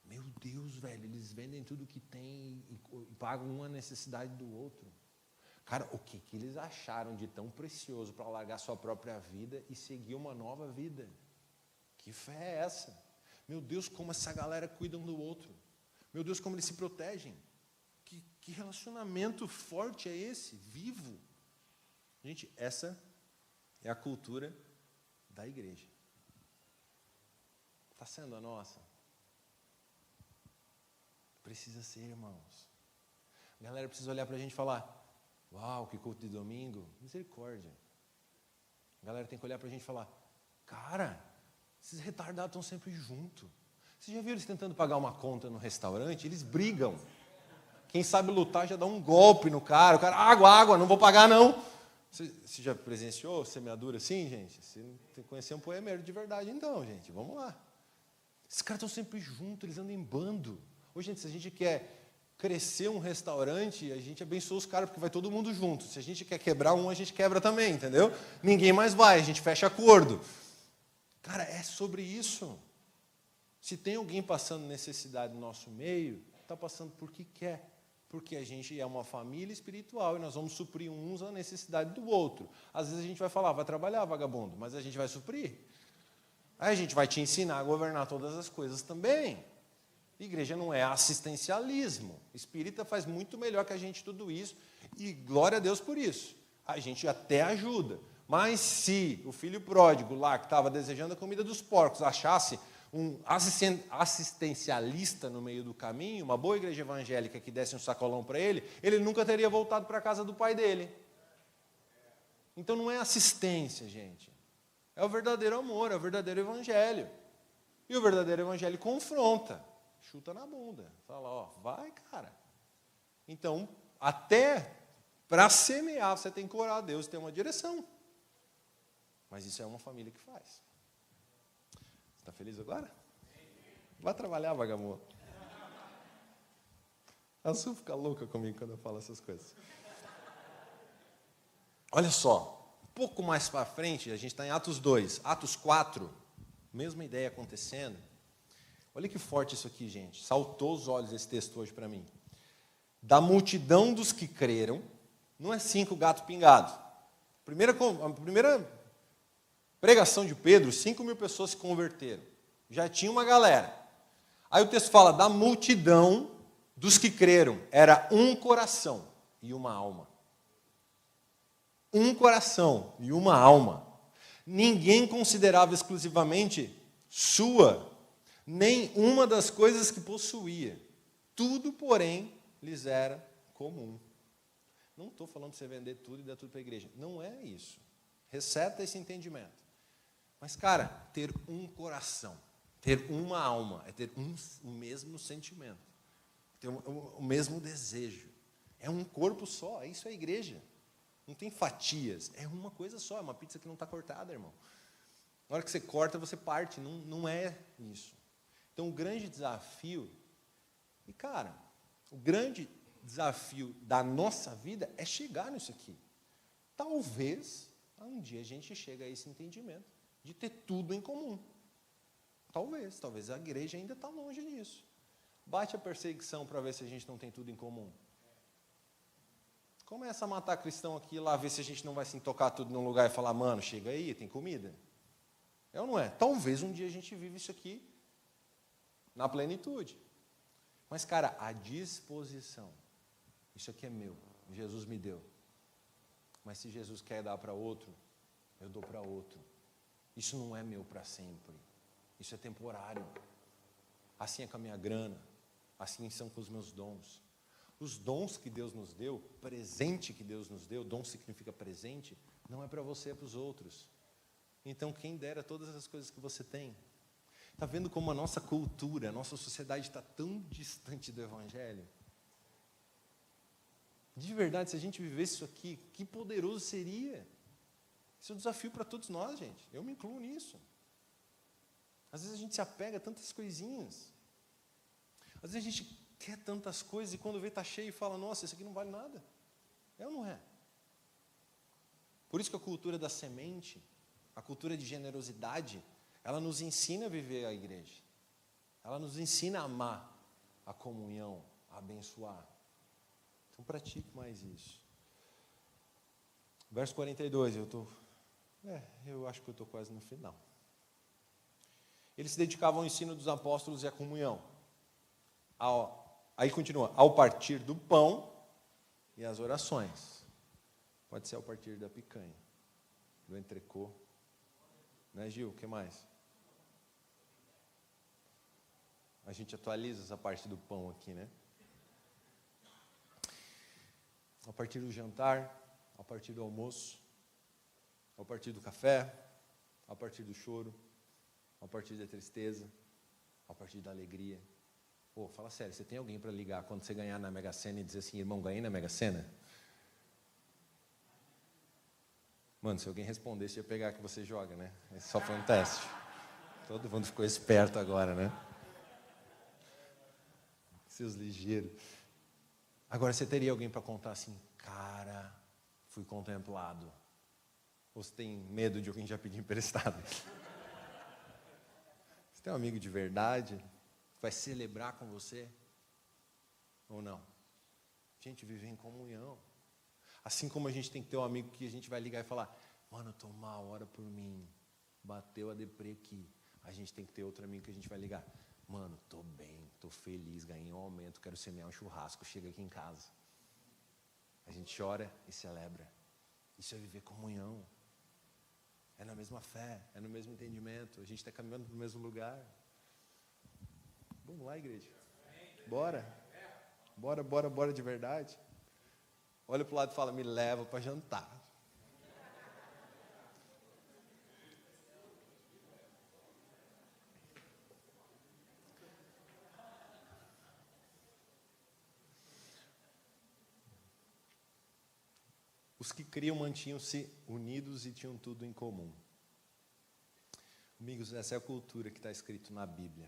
Meu Deus, velho, eles vendem tudo que tem e pagam uma necessidade do outro. Cara, o que eles acharam de tão precioso para largar sua própria vida e seguir uma nova vida? Que fé é essa? Meu Deus, como essa galera cuida um do outro. Meu Deus, como eles se protegem. Que relacionamento forte é esse, vivo? Gente, essa é a cultura da igreja. Está sendo a nossa? Precisa ser, irmãos. A galera precisa olhar para a gente e falar, uau, que culto de domingo, misericórdia. A galera tem que olhar para a gente e falar, cara, esses retardados estão sempre juntos. Você já viu eles tentando pagar uma conta no restaurante? Eles brigam. Quem sabe lutar já dá um golpe no cara. O cara, água, não vou pagar não. Você já presenciou semeadura assim, gente? Você tem que conhecer um poemeiro de verdade então, gente. Vamos lá. Esses caras estão sempre juntos, eles andam em bando. Hoje, gente, se a gente quer crescer um restaurante, a gente abençoa os caras, porque vai todo mundo junto. Se a gente quer quebrar um, a gente quebra também, entendeu? Ninguém mais vai, a gente fecha acordo. Cara, é sobre isso. Se tem alguém passando necessidade no nosso meio, está passando porque quer. Porque a gente é uma família espiritual e nós vamos suprir uns a necessidade do outro. Às vezes a gente vai falar, vai trabalhar, vagabundo, mas a gente vai suprir. Aí a gente vai te ensinar a governar todas as coisas também. Igreja não é assistencialismo. Espírita faz muito melhor que a gente tudo isso, e glória a Deus por isso. A gente até ajuda. Mas se o filho pródigo lá, que estava desejando a comida dos porcos, achasse um assistencialista no meio do caminho, uma boa igreja evangélica que desse um sacolão para ele, ele nunca teria voltado para a casa do pai dele. Então não é assistência, gente. É o verdadeiro amor, é o verdadeiro evangelho. E o verdadeiro evangelho confronta. Chuta na bunda. Fala, ó, vai, cara. Então, até para semear, você tem que orar a Deus, tem uma direção. Mas isso é uma família que faz. Está feliz agora? Vai trabalhar, vagabundo. A Su fica louca comigo quando eu falo essas coisas. Olha só, um pouco mais para frente, a gente está em Atos 2, Atos 4, mesma ideia acontecendo. Olha que forte isso aqui, gente. Saltou os olhos esse texto hoje para mim. Da multidão dos que creram, não é 5 gatos pingados. A primeira pregação de Pedro, 5.000 pessoas se converteram. Já tinha uma galera. Aí o texto fala, da multidão dos que creram, era um coração e uma alma. Um coração e uma alma. Ninguém considerava exclusivamente sua nem uma das coisas que possuía. Tudo, porém, lhes era comum. Não estou falando de você vender tudo e dar tudo para a igreja. Não é isso. Receta esse entendimento. Mas, cara, ter um coração, ter uma alma, é ter o mesmo sentimento, ter o mesmo desejo. É um corpo só, isso é a igreja. Não tem fatias, é uma coisa só, é uma pizza que não está cortada, irmão. Na hora que você corta, você parte, não é isso. Então, o grande desafio, e cara, o grande desafio da nossa vida é chegar nisso aqui. Talvez, um dia a gente chegue a esse entendimento de ter tudo em comum. Talvez a igreja ainda está longe disso. Bate a perseguição para ver se a gente não tem tudo em comum. Começa a matar cristão aqui, lá, ver se a gente não vai se tocar tudo num lugar e falar, mano, chega aí, tem comida. É ou não é? Talvez um dia a gente vive isso aqui na plenitude. Mas, cara, a disposição, isso aqui é meu, Jesus me deu. Mas se Jesus quer dar para outro, eu dou para outro. Isso não é meu para sempre. Isso é temporário. Assim é com a minha grana. Assim são com os meus dons. Os dons que Deus nos deu, presente que Deus nos deu, dom significa presente, não é para você, é para os outros. Então, quem dera todas as coisas que você tem. Está vendo como a nossa cultura, a nossa sociedade está tão distante do Evangelho? De verdade, se a gente vivesse isso aqui, que poderoso seria. Isso é um desafio para todos nós, gente. Eu me incluo nisso. Às vezes a gente se apega a tantas coisinhas. Às vezes a gente quer tantas coisas e quando vê está cheio e fala, nossa, isso aqui não vale nada. É ou não é? Por isso que a cultura da semente, a cultura de generosidade, ela nos ensina a viver a igreja. Ela nos ensina a amar a comunhão, a abençoar. Então pratique mais isso. Verso 42, eu acho que eu estou quase no final. Eles se dedicavam ao ensino dos apóstolos e à comunhão. Aí continua, ao partir do pão e as orações. Pode ser ao partir da picanha, do entrecô. Né, Gil? O que mais? A gente atualiza essa parte do pão aqui, né? A partir do jantar, a partir do almoço, a partir do café, a partir do choro, a partir da tristeza, a partir da alegria. Pô, fala sério, você tem alguém para ligar quando você ganhar na Mega Sena e dizer assim, irmão, ganhei na Mega Sena? Mano, se alguém respondesse, ia pegar que você joga, né? Esse só foi um teste. Todo mundo ficou esperto agora, né? Seus ligeiros. Agora, você teria alguém para contar assim, cara, fui contemplado. Ou você tem medo de alguém já pedir emprestado? Você tem um amigo de verdade? Vai celebrar com você? Ou não? A gente vive em comunhão. Assim como a gente tem que ter um amigo que a gente vai ligar e falar, mano, eu tô mal, ora por mim. Bateu a deprê aqui. A gente tem que ter outro amigo que a gente vai ligar. Mano, tô bem, tô feliz, ganhei um aumento, quero semear um churrasco, chega aqui em casa. A gente chora e celebra. Isso é viver comunhão. É na mesma fé, é no mesmo entendimento. A gente está caminhando para o mesmo lugar. Vamos lá, igreja. Bora. Bora de verdade. Olha para o lado e fala, me leva para jantar. Os que criam mantinham-se unidos e tinham tudo em comum. Amigos, essa é a cultura que está escrito na Bíblia.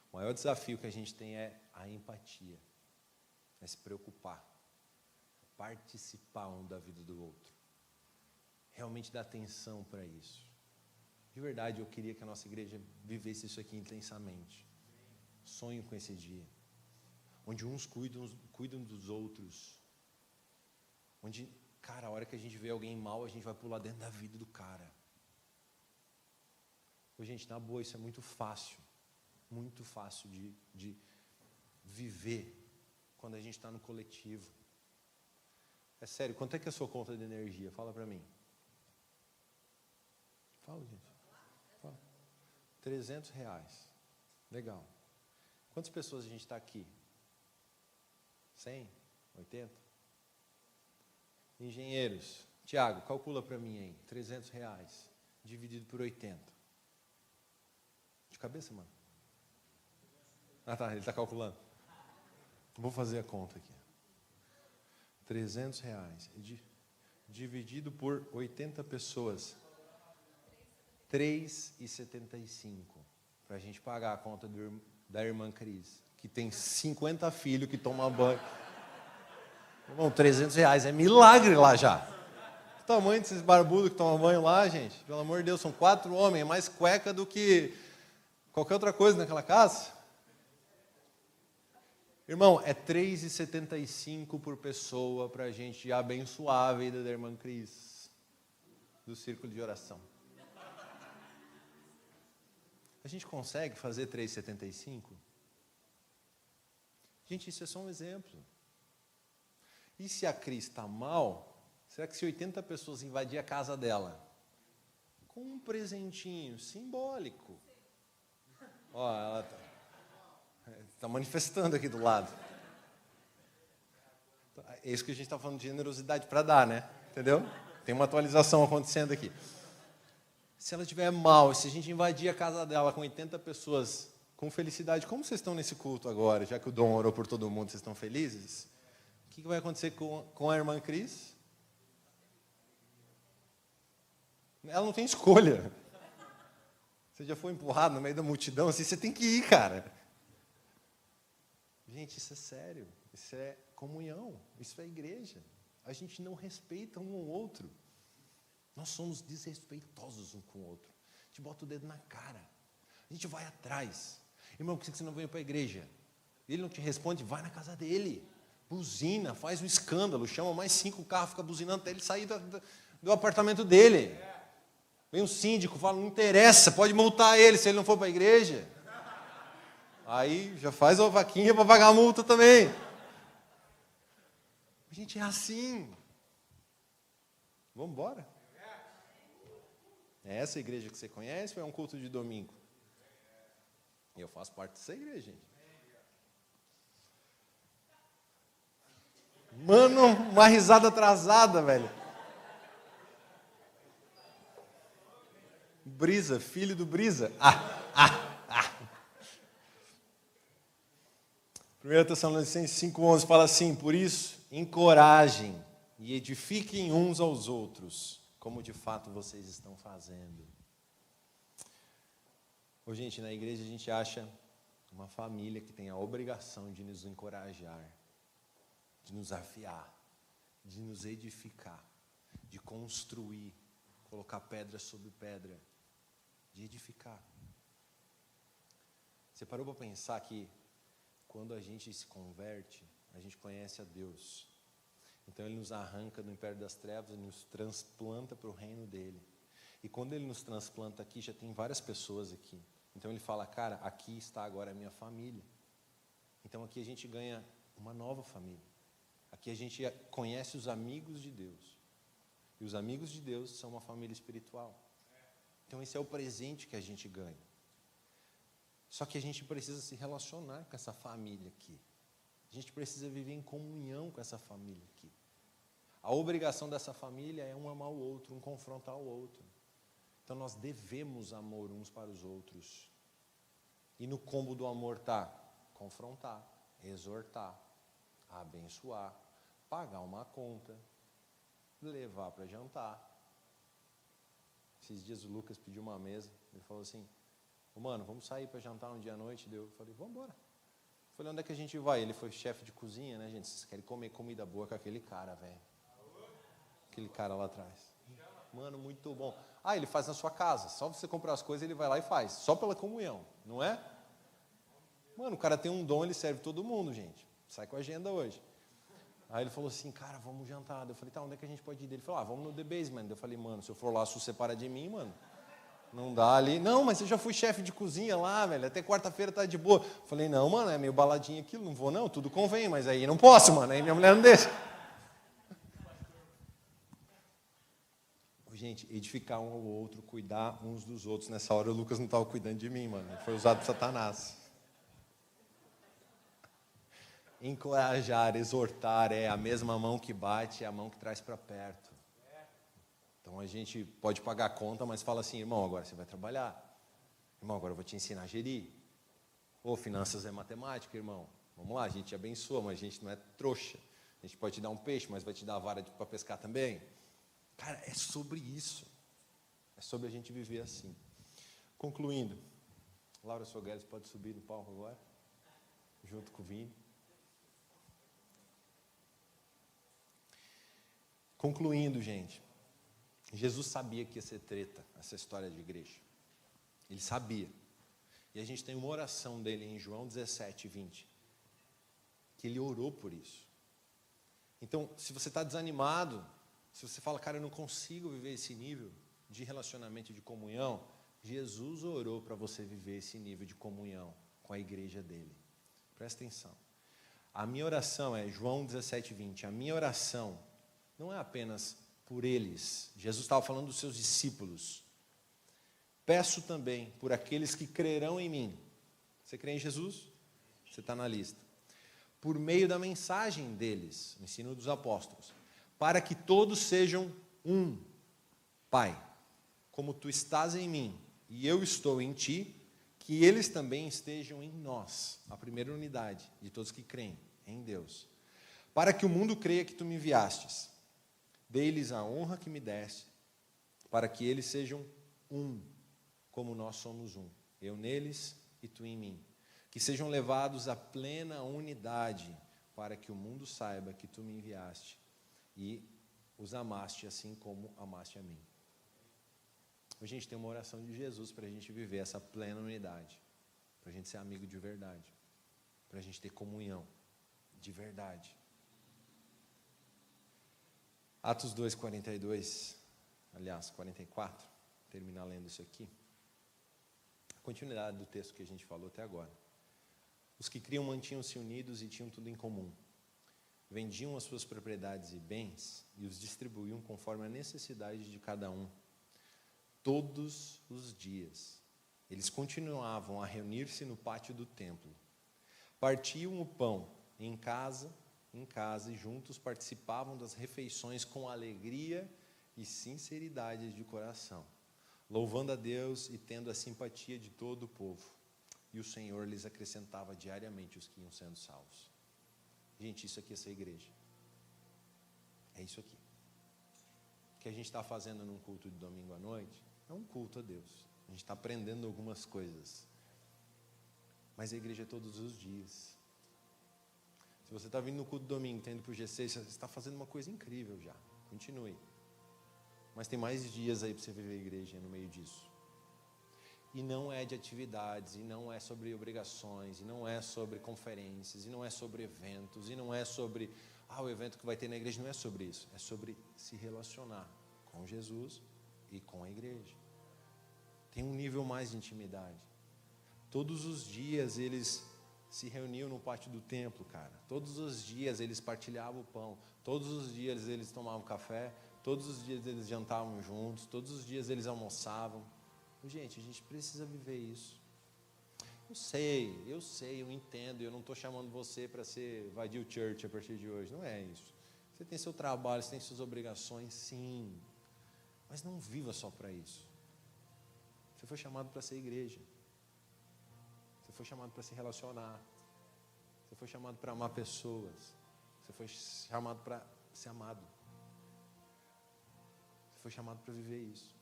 O maior desafio que a gente tem é a empatia. É se preocupar. Participar um da vida do outro. Realmente dar atenção para isso. De verdade, eu queria que a nossa igreja vivesse isso aqui intensamente. Sonho com esse dia. Onde uns cuidam dos outros. Onde, cara, a hora que a gente vê alguém mal, a gente vai pular dentro da vida do cara. Pô, gente, na boa, isso é muito fácil. Muito fácil de viver quando a gente está no coletivo. É sério, quanto é que é a sua conta de energia? Fala para mim. Fala, gente. Fala. R$300. Legal. Quantas pessoas a gente está aqui? 100? 80? Engenheiros. Tiago, calcula para mim aí. R$300 dividido por 80. De cabeça, mano? Ah, tá, ele está calculando. Vou fazer a conta aqui. R$300 dividido por 80 pessoas. 3,75 para a gente pagar a conta da irmã Cris, que tem 50 filhos que tomam banho. Irmão, R$300 é milagre lá já. O tamanho desses barbudos que tomam banho lá, gente, pelo amor de Deus, são 4 homens, é mais cueca do que qualquer outra coisa naquela casa. Irmão, é R$3,75 por pessoa para a gente abençoar a vida da irmã Cris, do círculo de oração. A gente consegue fazer 3,75? Gente, isso é só um exemplo. E se a Cris está mal, será que se 80 pessoas invadirem a casa dela, com um presentinho simbólico, ó, ela está manifestando aqui do lado. É isso que a gente está falando de generosidade para dar, né? Entendeu? Tem uma atualização acontecendo aqui. Se ela estiver mal, se a gente invadir a casa dela com 80 pessoas, com felicidade, como vocês estão nesse culto agora, já que o Dom orou por todo mundo, vocês estão felizes? O que vai acontecer com a irmã Cris? Ela não tem escolha. Você já foi empurrado no meio da multidão, assim, você tem que ir, cara. Gente, isso é sério. Isso é comunhão. Isso é igreja. A gente não respeita um ao outro. Nós somos desrespeitosos um com o outro. A gente bota o dedo na cara. A gente vai atrás. Irmão, por que você não veio para a igreja? Ele não te responde, vai na casa dele. Buzina, faz um escândalo, chama mais 5 carros, fica buzinando até ele sair do apartamento dele. Vem um síndico, fala, não interessa, pode multar ele se ele não for para a igreja. Aí já faz a vaquinha para pagar a multa também. A gente é assim. Vamos embora? É essa igreja que você conhece ou é um culto de domingo? Eu faço parte dessa igreja, gente. Mano, uma risada atrasada, velho. Brisa, filho do Brisa. 1 Tessalonicenses 5,11 fala assim, por isso, encorajem e edifiquem uns aos outros, como de fato vocês estão fazendo. Ô, gente, na igreja a gente acha uma família que tem a obrigação de nos encorajar, de nos afiar, de nos edificar, de construir, colocar pedra sobre pedra, de edificar. Você parou para pensar que quando a gente se converte, a gente conhece a Deus. Então Ele nos arranca do império das trevas e nos transplanta para o reino dEle. E quando Ele nos transplanta aqui, já tem várias pessoas aqui. Então Ele fala, cara, aqui está agora a minha família. Então aqui a gente ganha uma nova família. Aqui a gente conhece os amigos de Deus. E os amigos de Deus são uma família espiritual. Então esse é o presente que a gente ganha. Só que a gente precisa se relacionar com essa família aqui. A gente precisa viver em comunhão com essa família aqui. A obrigação dessa família é um amar o outro, um confrontar o outro. Então nós devemos amor uns para os outros. E no combo do amor está confrontar, exortar, abençoar, pagar uma conta, levar para jantar. Esses dias o Lucas pediu uma mesa, ele falou assim, mano, vamos sair para jantar um dia à noite? Eu falei, vamos embora. Eu falei, onde é que a gente vai? Ele foi chefe de cozinha, né, gente? Vocês querem comer comida boa com aquele cara, velho. Aquele cara lá atrás. Mano, muito bom. Ah, ele faz na sua casa. Só você comprar as coisas, ele vai lá e faz. Só pela comunhão, não é? Mano, o cara tem um dom, ele serve todo mundo, gente. Sai com a agenda hoje. Aí ele falou assim, cara, vamos jantar. Eu falei, tá, onde é que a gente pode ir? Ele falou, vamos no The Basement. Eu falei, mano, se eu for lá, se você separa de mim, mano, não dá ali. Não, mas eu já fui chefe de cozinha lá, velho, até quarta-feira tá de boa. Eu falei, não, mano, é meio baladinho aquilo, não vou não, tudo convém, mas aí não posso, mano, aí minha mulher não deixa. Gente, edificar um ao outro, cuidar uns dos outros. Nessa hora o Lucas não estava cuidando de mim, mano, ele foi usado por Satanás. Encorajar, exortar, é a mesma mão que bate, é a mão que traz para perto. Então a gente pode pagar a conta, mas fala assim, irmão, agora você vai trabalhar. Irmão, agora eu vou te ensinar a gerir. Ô, finanças é matemática, irmão. Vamos lá, a gente abençoa, mas a gente não é trouxa. A gente pode te dar um peixe, mas vai te dar a vara para pescar também. Cara, é sobre isso. É sobre a gente viver assim. Concluindo, Laura Sogueres pode subir no palco agora, junto com o Vini. Concluindo, gente, Jesus sabia que ia ser treta, essa história de igreja. Ele sabia. E a gente tem uma oração dele em João 17, 20, que ele orou por isso. Então, se você está desanimado, se você fala, cara, eu não consigo viver esse nível de relacionamento e de comunhão, Jesus orou para você viver esse nível de comunhão com a igreja dele. Presta atenção. A minha oração é, João 17, 20, a minha oração não é apenas por eles. Jesus estava falando dos seus discípulos. Peço também por aqueles que crerão em mim. Você crê em Jesus? Você está na lista. Por meio da mensagem deles, o ensino dos apóstolos, para que todos sejam um. Pai, como tu estás em mim e eu estou em ti, que eles também estejam em nós. A primeira unidade de todos que creem em Deus. Para que o mundo creia que tu me enviastes. Dei-lhes a honra que me deste, para que eles sejam um, como nós somos um, eu neles e tu em mim. Que sejam levados à plena unidade, para que o mundo saiba que tu me enviaste e os amaste assim como amaste a mim. A gente tem uma oração de Jesus para a gente viver essa plena unidade, para a gente ser amigo de verdade, para a gente ter comunhão de verdade. Atos 2, 42, aliás, 44, terminar lendo isso aqui. A continuidade do texto que a gente falou até agora. Os que criam mantinham-se unidos e tinham tudo em comum. Vendiam as suas propriedades e bens e os distribuíam conforme a necessidade de cada um. Todos os dias, eles continuavam a reunir-se no pátio do templo. Partiam o pão em casa, e juntos participavam das refeições com alegria e sinceridade de coração, louvando a Deus e tendo a simpatia de todo o povo. E o Senhor lhes acrescentava diariamente os que iam sendo salvos. Gente, isso aqui é essa igreja. É isso aqui. O que a gente está fazendo num culto de domingo à noite é um culto a Deus. A gente está aprendendo algumas coisas. Mas a igreja é todos os dias. Se você está vindo no culto de domingo, está indo para o G6, você está fazendo uma coisa incrível já. Continue. Mas tem mais dias aí para você viver a igreja no meio disso. E não é de atividades, e não é sobre obrigações, e não é sobre conferências, e não é sobre eventos, e não é sobre, o evento que vai ter na igreja, não é sobre isso. É sobre se relacionar com Jesus e com a igreja. Tem um nível mais de intimidade. Todos os dias eles se reuniam no pátio do templo, cara. Todos os dias eles partilhavam o pão. Todos os dias eles tomavam café. Todos os dias eles jantavam juntos. Todos os dias eles almoçavam. Gente, a gente precisa viver isso. Eu sei, eu entendo. Eu não estou chamando você para ser Vadil Church a partir de hoje. Não é isso. Você tem seu trabalho, você tem suas obrigações, sim. Mas não viva só para isso. Você foi chamado para ser igreja. Você foi chamado para se relacionar. Você foi chamado para amar pessoas. Você foi chamado para ser amado. Você foi chamado para viver isso.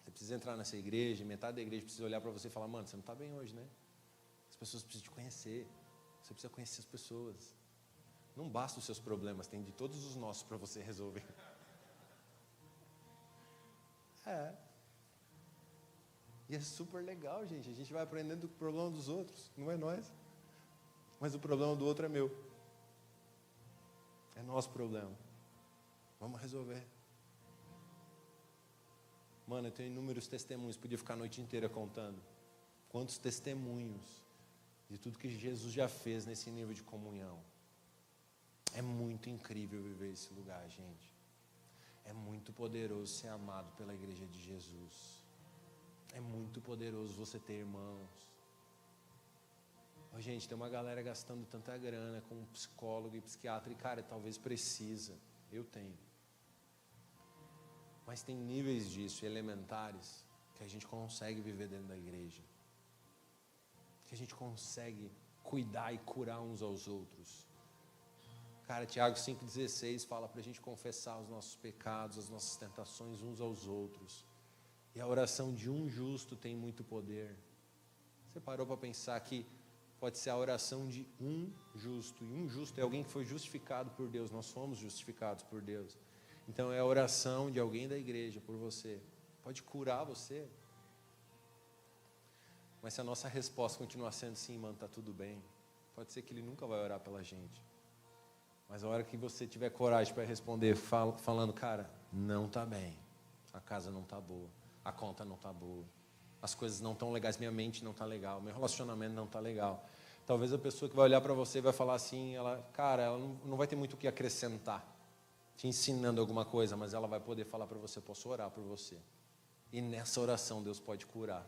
Você precisa entrar nessa igreja, e metade da igreja precisa olhar para você e falar, mano, você não está bem hoje, né? As pessoas precisam te conhecer. Você precisa conhecer as pessoas. Não basta os seus problemas, tem de todos os nossos para você resolver. E é super legal, gente. A gente vai aprendendo do problema dos outros, não é nós. Mas o problema do outro é meu. É nosso problema. Vamos resolver. Mano, eu tenho inúmeros testemunhos, podia ficar a noite inteira contando. Quantos testemunhos de tudo que Jesus já fez nesse nível de comunhão. É muito incrível viver esse lugar, gente. É muito poderoso ser amado pela igreja de Jesus. É muito poderoso você ter irmãos. Gente, tem uma galera gastando tanta grana com um psicólogo e psiquiatra e, cara, talvez precisa. Eu tenho. Mas tem níveis disso, elementares, que a gente consegue viver dentro da igreja. Que a gente consegue cuidar e curar uns aos outros. Cara, Tiago 5,16 fala para a gente confessar os nossos pecados, as nossas tentações uns aos outros. E a oração de um justo tem muito poder. Você parou para pensar que pode ser a oração de um justo. E um justo é alguém que foi justificado por Deus. Nós fomos justificados por Deus. Então é a oração de alguém da igreja por você. Pode curar você. Mas se a nossa resposta continuar sendo sim, mano, está tudo bem, pode ser que ele nunca vai orar pela gente. Mas a hora que você tiver coragem para responder falando, cara, não está bem, a casa não está boa, a conta não está boa, as coisas não estão legais, minha mente não está legal, meu relacionamento não está legal. Talvez a pessoa que vai olhar para você vai falar assim, ela não vai ter muito o que acrescentar, te ensinando alguma coisa, mas ela vai poder falar para você, posso orar por você. E nessa oração Deus pode curar.